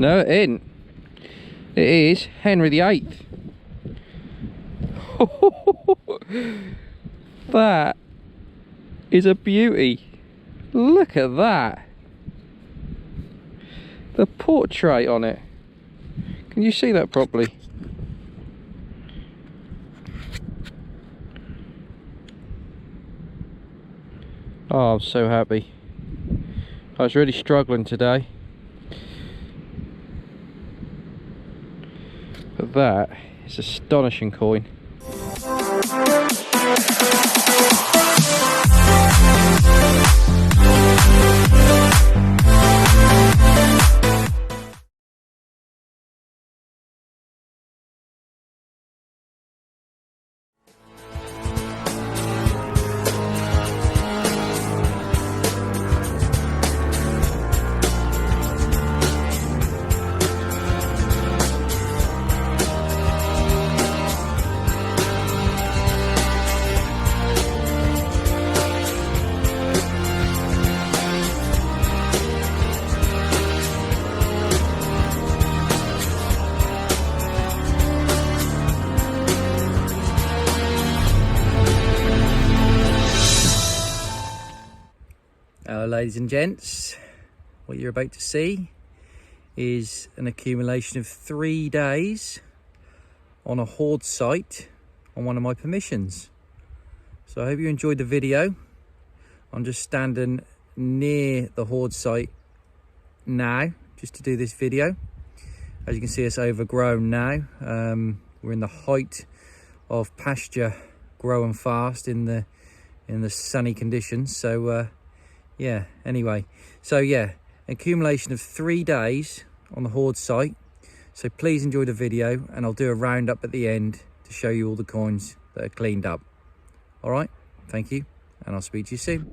No, it ain't. It is Henry VIII. That is a beauty. Look at that. The portrait on it. Can you see that properly? Oh, I'm so happy. I was really struggling today. But that is an astonishing coin. Hello ladies and gents, what you're about to see is an accumulation of 3 days on a hoard site on one of my permissions. So I hope you enjoyed the video. I'm just standing near the hoard site now just to do this video. As you can see, it's overgrown now. We're in the height of pasture growing fast in the sunny conditions. So yeah, anyway, so yeah, accumulation of 3 days on the hoard site. So please enjoy the video, and I'll do a roundup at the end to show you all the coins that are cleaned up. All right, thank you, and I'll speak to you soon.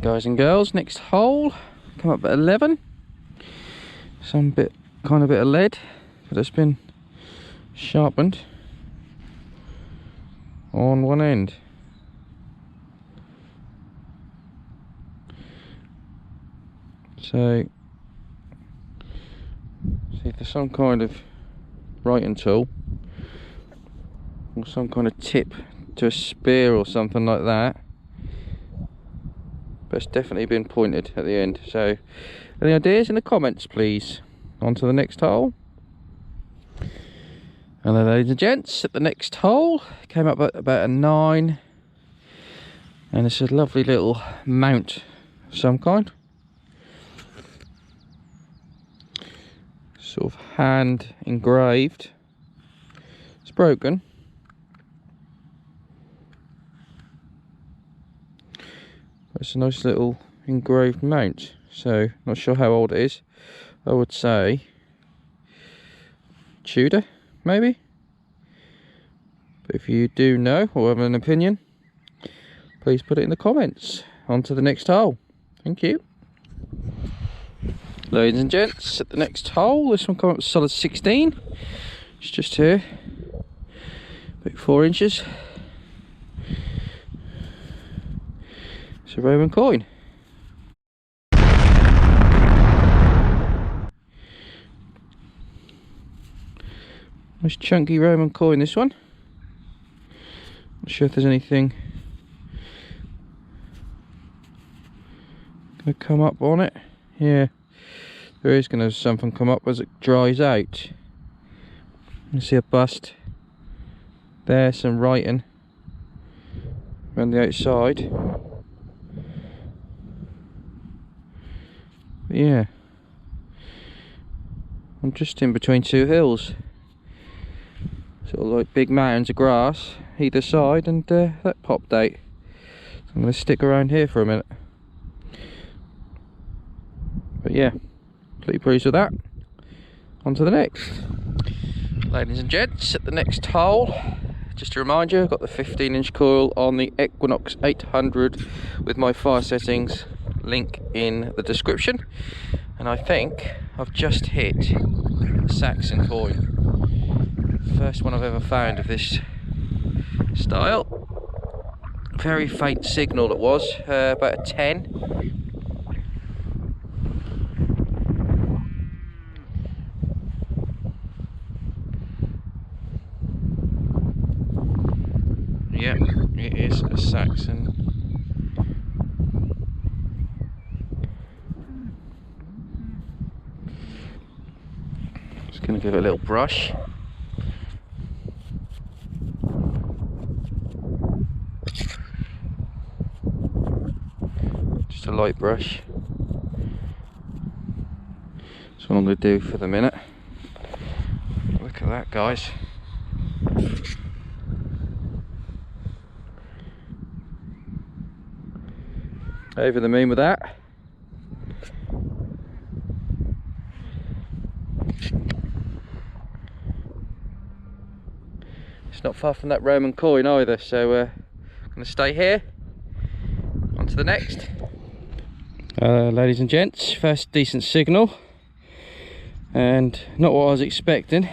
Guys and girls, next hole, come up at 11. Some kind of bit of lead, but it's been sharpened on one end. So, see if there's some kind of writing tool or some kind of tip to a spear or something like that. But it's definitely been pointed at the end. So, any ideas in the comments, please? On to the next hole. And then, ladies and gents, at the next hole, came up at about a 9. And it's a lovely little mount of some kind. Sort of hand engraved. It's broken. It's a nice little engraved mount. So not sure how old it is. I would say Tudor, maybe. But if you do know or have an opinion, please put it in the comments. On to the next hole. Thank you. Ladies and gents, at the next hole, this one comes up solid 16. It's just here, about 4 inches. It's a Roman coin. Nice chunky Roman coin, this one. Not sure if there's anything gonna come up on it. Yeah. There is going to something come up as it dries out. You see a bust there, some writing around the outside. But yeah, I'm just in between 2 hills, sort of like big mountains of grass either side, and that popped out. So I'm going to stick around here for a minute. But yeah, pretty pleased with that. On to the next. Ladies and gents, at the next hole, just to remind you, I've got the 15-inch coil on the Equinox 800 with my fire settings, link in the description. And I think I've just hit a Saxon coin. First one I've ever found of this style. Very faint signal it was, about a 10. Yep, it is a Saxon. Just going to give it a little brush. Just a light brush. That's what I'm going to do for the minute. Look at that, guys. Over the moon with that. It's not far from that Roman coin either, so I'm going to stay here. On to the next. Ladies and gents, first decent signal, and not what I was expecting.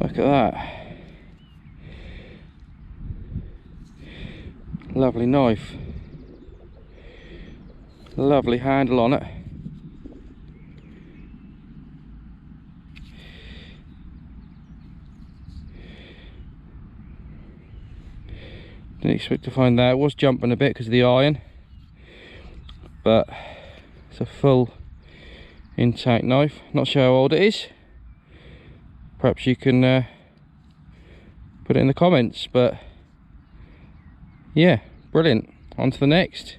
Look at that. Lovely knife. Lovely handle on it. Didn't expect to find that. It was jumping a bit because of the iron, but it's a full intact knife. Not sure how old it is. Perhaps you can put it in the comments, but yeah, brilliant. On to the next.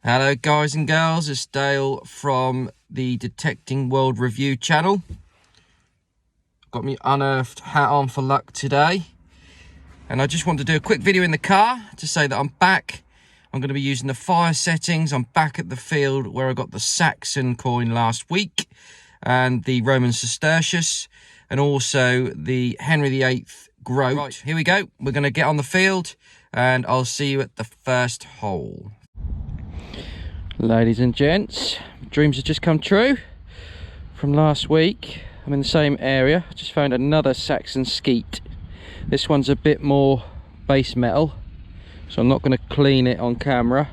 Hello guys and girls, it's Dale from the Detecting World Review channel. Got my unearthed hat on for luck today, and I just want to do a quick video in the car to say that I'm back. I'm going to be using the fire settings. I'm back at the field where I got the Saxon coin last week, and the Roman Sestertius, and also the Henry VIII groat. Right, here we go. We're going to get on the field, and I'll see you at the first hole. Ladies and gents, dreams have just come true from last week. I'm in the same area. I just found another Saxon sceat. This one's a bit more base metal, so I'm not going to clean it on camera,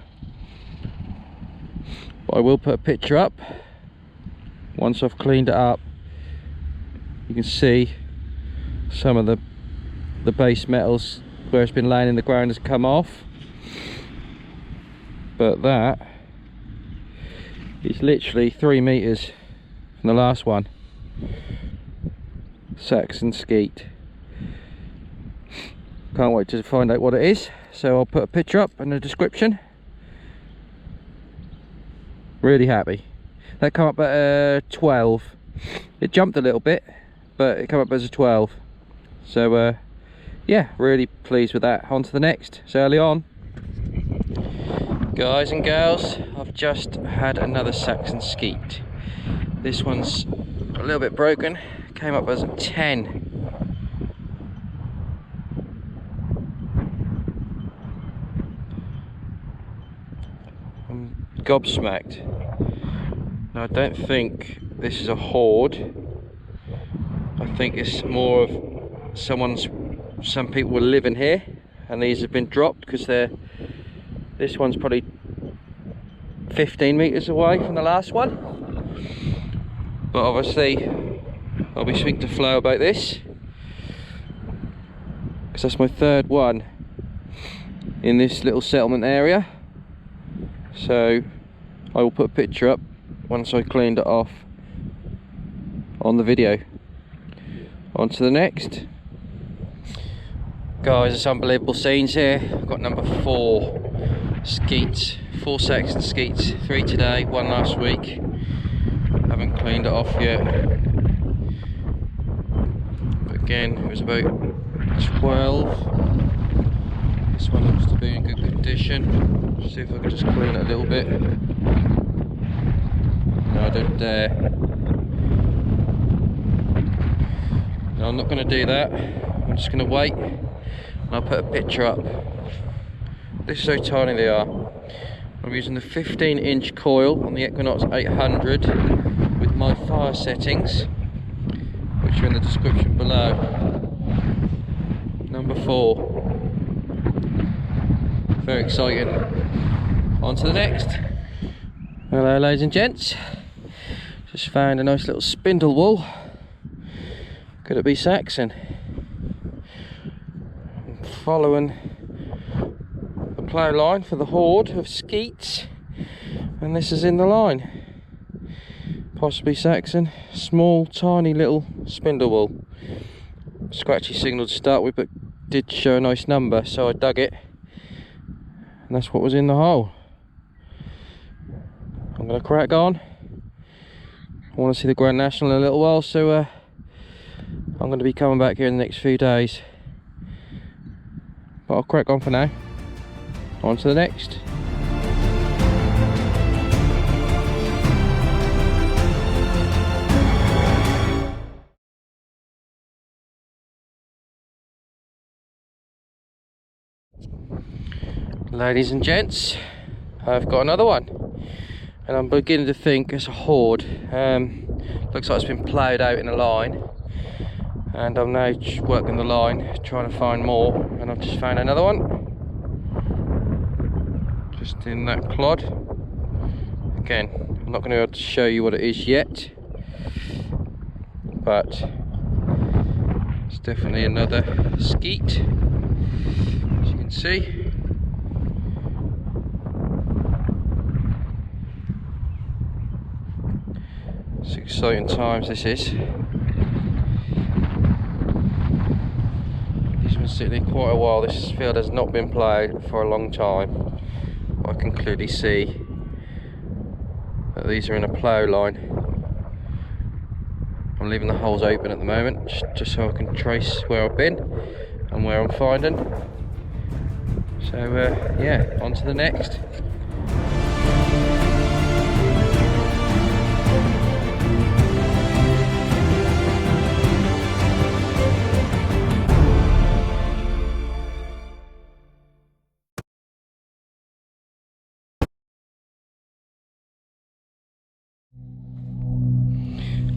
but I will put a picture up once I've cleaned it up. You can see some of the base metals where it's been laying in the ground has come off, but that is literally 3 meters from the last one. Saxon sceat. Can't wait to find out what it is, so I'll put a picture up in the description. Really happy. That come up at 12. It jumped a little bit, but it came up as a 12. So yeah, really pleased with that. On to the next. It's early on. Guys and girls, I've just had another Saxon sceat. This one's a little bit broken. Came up as a 10. I'm gobsmacked. Now, I don't think this is a hoard. I think it's more of some people were living here, and these have been dropped because this one's probably 15 meters away from the last one. But obviously I'll be speaking to Flo about this, because that's my third one in this little settlement area. So I will put a picture up once I cleaned it off on the video. On to the next. Guys, it's unbelievable scenes here. I've got number 4 sceats, 4 Saxon sceats, 3 today, 1 last week. Haven't cleaned it off yet. But again, it was about 12. This one looks to be in good condition. See if I can just clean it a little bit. No, I don't dare. No, I'm not going to do that. I'm just going to wait, and I'll put a picture up. This is how tiny they are. I'm using the 15-inch coil on the Equinox 800 with my fire settings, which are in the description below. Number 4. Very exciting. On to the next. Hello ladies and gents. Just found a nice little spindle wool. Could it be Saxon? following the plough line for the hoard of sceats, and this is in the line. Possibly Saxon, small tiny little spindle wool. Scratchy signal to start with, but did show a nice number, so I dug it, and that's what was in the hole. I'm going to crack on. I want to see the Grand National in a little while, so I'm going to be coming back here in the next few days. But I'll crack on for now. On to the next. Ladies and gents, I've got another one, and I'm beginning to think it's a hoard. Looks like it's been ploughed out in a line, and I'm now working the line trying to find more, and I've just found another one just in that clod. Again, I'm not going to be able to show you what it is yet, but it's definitely another sceat, as you can see. It's exciting times, this is. These have been sitting here quite a while. This field has not been ploughed for a long time. I can clearly see that these are in a plough line. I'm leaving the holes open at the moment, just so I can trace where I've been and where I'm finding. So yeah, on to the next.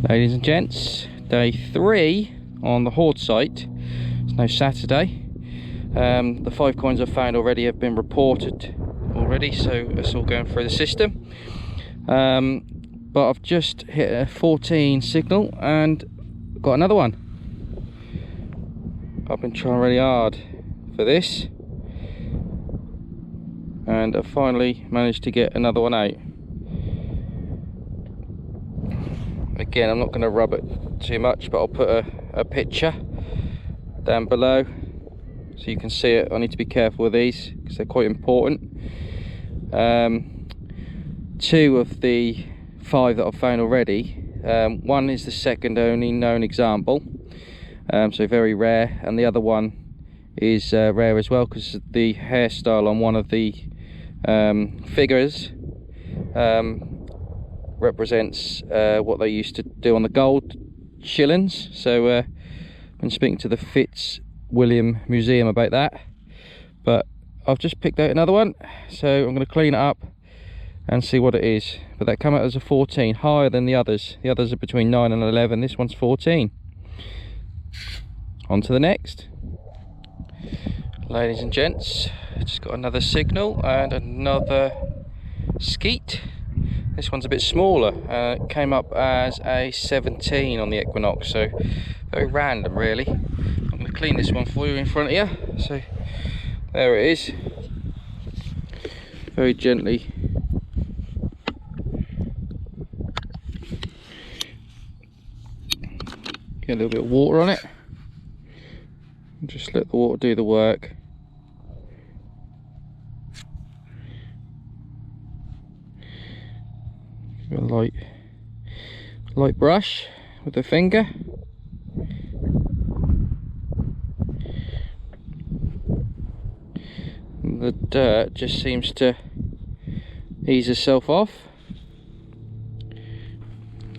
Ladies and gents, day 3 on the hoard site. It's now Saturday. The 5 coins I've found already have been reported already, so it's all going through the system. But I've just hit a 14 signal and got another one. I've been trying really hard for this, and I finally managed to get another one out. Again, I'm not going to rub it too much, but I'll put a picture down below so you can see it. I need to be careful with these because they're quite important. 2 of the 5 that I've found already, one is the second only known example, so very rare, and the other one is rare as well because the hairstyle on one of the figures represents what they used to do on the gold shillings. So I've been speaking to the Fitzwilliam Museum about that, but I've just picked out another one, so I'm going to clean it up and see what it is. But that came out as a 14, higher than the others. The others are between 9 and 11, this one's 14. On to the next. Ladies and gents, just got another signal and another sceat. This one's a bit smaller. It came up as a 17 on the Equinox, so very random really. I'm going to clean this one for you in front of you. So there it is. Very gently. Get a little bit of water on it. And just let the water do the work. A light brush with the finger. And the dirt just seems to ease itself off.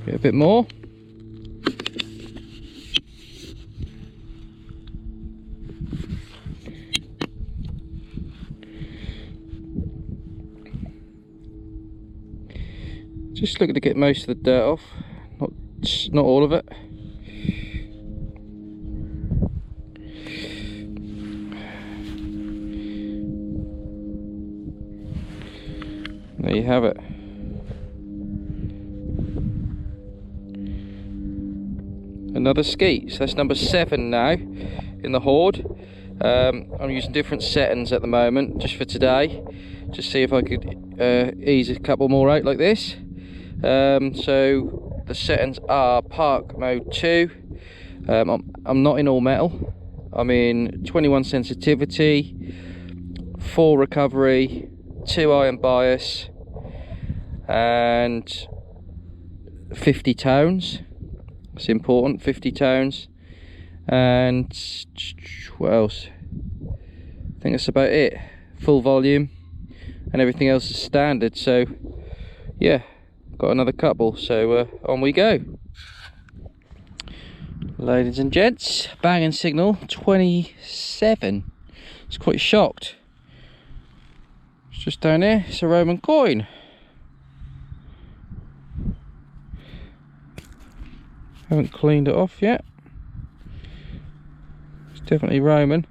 Get a bit more. Just looking to get most of the dirt off, not all of it. There you have it. Another sceat, so that's number 7 now in the hoard. I'm using different settings at the moment just for today, just see if I could ease a couple more out like this. So the settings are park mode 2. I'm not in all metal, I'm in 21 sensitivity, 4 recovery, 2 iron bias, and 50 tones. It's important, 50 tones. And what else? I think that's about it. Full volume, and everything else is standard. So yeah, got another couple, so on we go. Ladies and gents, banging signal 27. It's quite shocked. It's just down here, it's a Roman coin. Haven't cleaned it off yet. It's definitely Roman.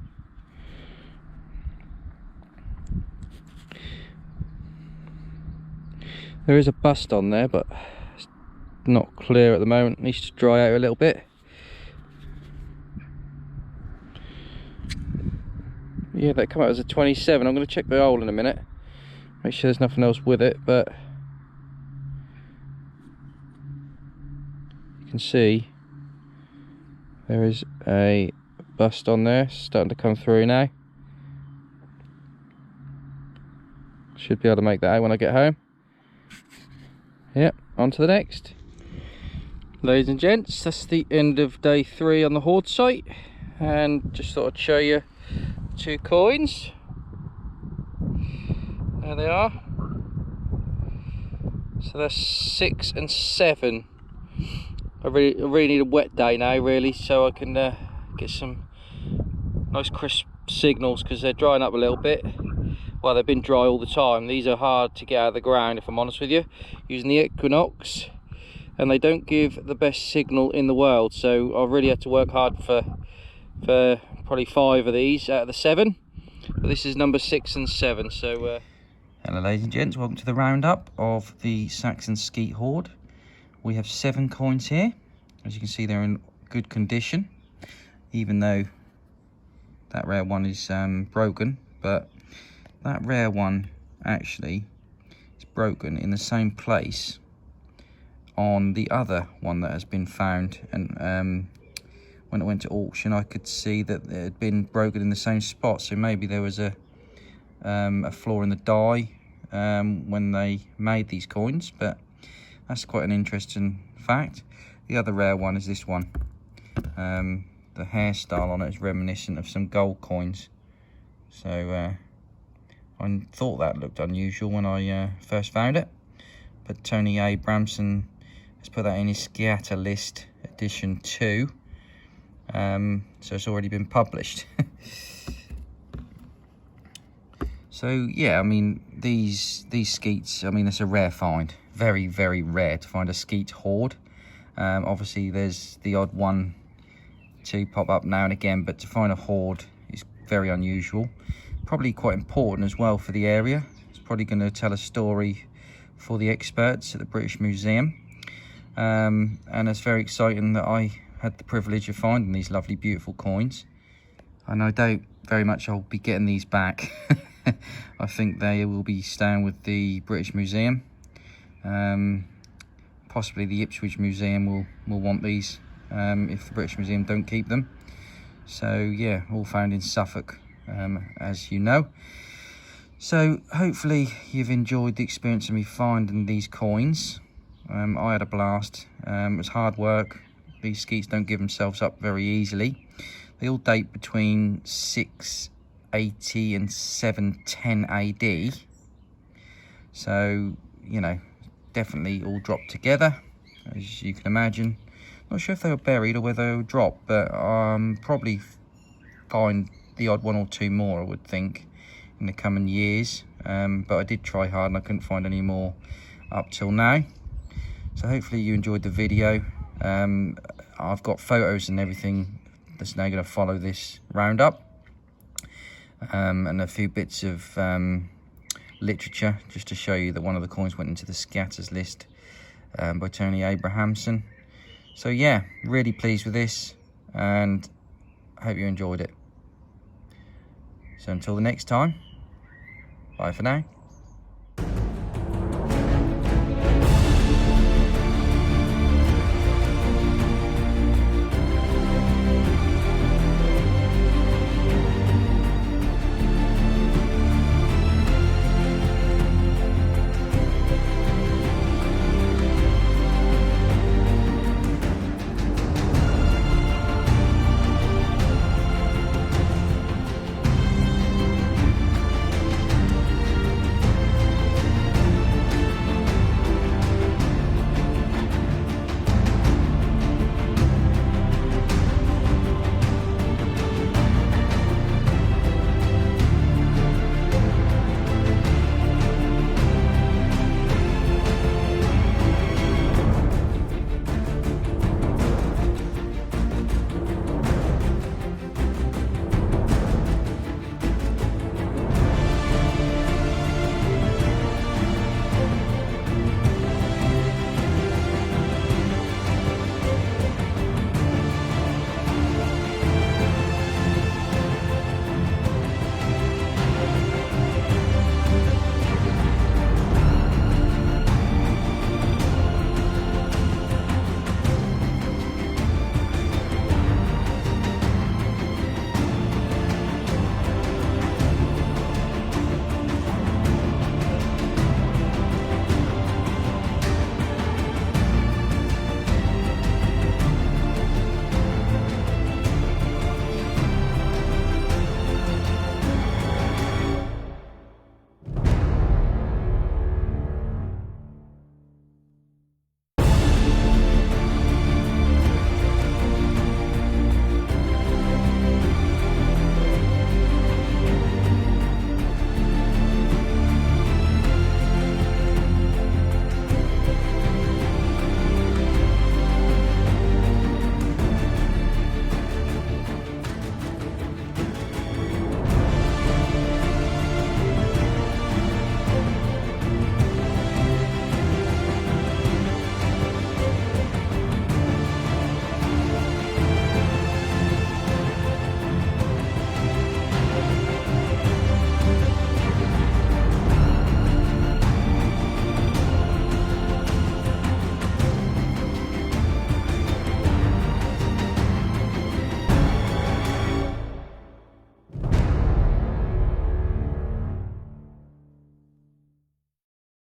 There is a bust on there, but it's not clear at the moment. It needs to dry out a little bit. Yeah, that come out as a 27. I'm going to check the hole in a minute, make sure there's nothing else with it, but you can see there is a bust on there, starting to come through now. Should be able to make that out when I get home. Yep, on to the next. Ladies and gents, that's the end of day 3 on the Hoard site, and just thought I'd show you 2 coins. There they are. So that's 6 and 7. I really need a wet day now, really, so I can get some nice crisp signals, because they're drying up a little bit. Well, they've been dry all the time. These are hard to get out of the ground, if I'm honest with you, using the Equinox, and they don't give the best signal in the world. So I really had to work hard for probably 5 of these out of the 7. But this is number 6 and 7. So hello ladies and gents, welcome to the roundup of the Saxon sceat hoard. We have 7 coins here. As you can see, they're in good condition, even though that rare one is broken. But that rare one actually is broken in the same place on the other one that has been found, and when it went to auction I could see that it had been broken in the same spot. So maybe there was a flaw in the die when they made these coins, but that's quite an interesting fact. The other rare one is this one. The hairstyle on it is reminiscent of some gold coins, so I thought that looked unusual when I first found it, but Tony Abramson has put that in his sceatta list edition 2, so it's already been published. So yeah, I mean, these sceats, I mean, it's a rare find, very rare to find a sceat hoard. Obviously there's the odd one to pop up now and again, but to find a hoard is very unusual. Probably quite important as well for the area. It's probably going to tell a story for the experts at the British Museum, and it's very exciting that I had the privilege of finding these lovely beautiful coins, and I doubt very much I'll be getting these back. I think they will be staying with the British Museum. Possibly the Ipswich Museum will want these if the British Museum don't keep them. So yeah, all found in Suffolk, as you know. So hopefully you've enjoyed the experience of me finding these coins. I had a blast. It was hard work. These sceats don't give themselves up very easily. They all date between 680 and 710 AD. So, you know, definitely all dropped together, as you can imagine. Not sure if they were buried or whether they were dropped, but probably find the odd 1 or 2 more, I would think, in the coming years. But I did try hard and I couldn't find any more up till now. So hopefully you enjoyed the video. I've got photos and everything that's now going to follow this roundup, and a few bits of literature just to show you that one of the coins went into the sceattas list by Tony Abramson. So yeah, really pleased with this, and I hope you enjoyed it. So until the next time, bye for now.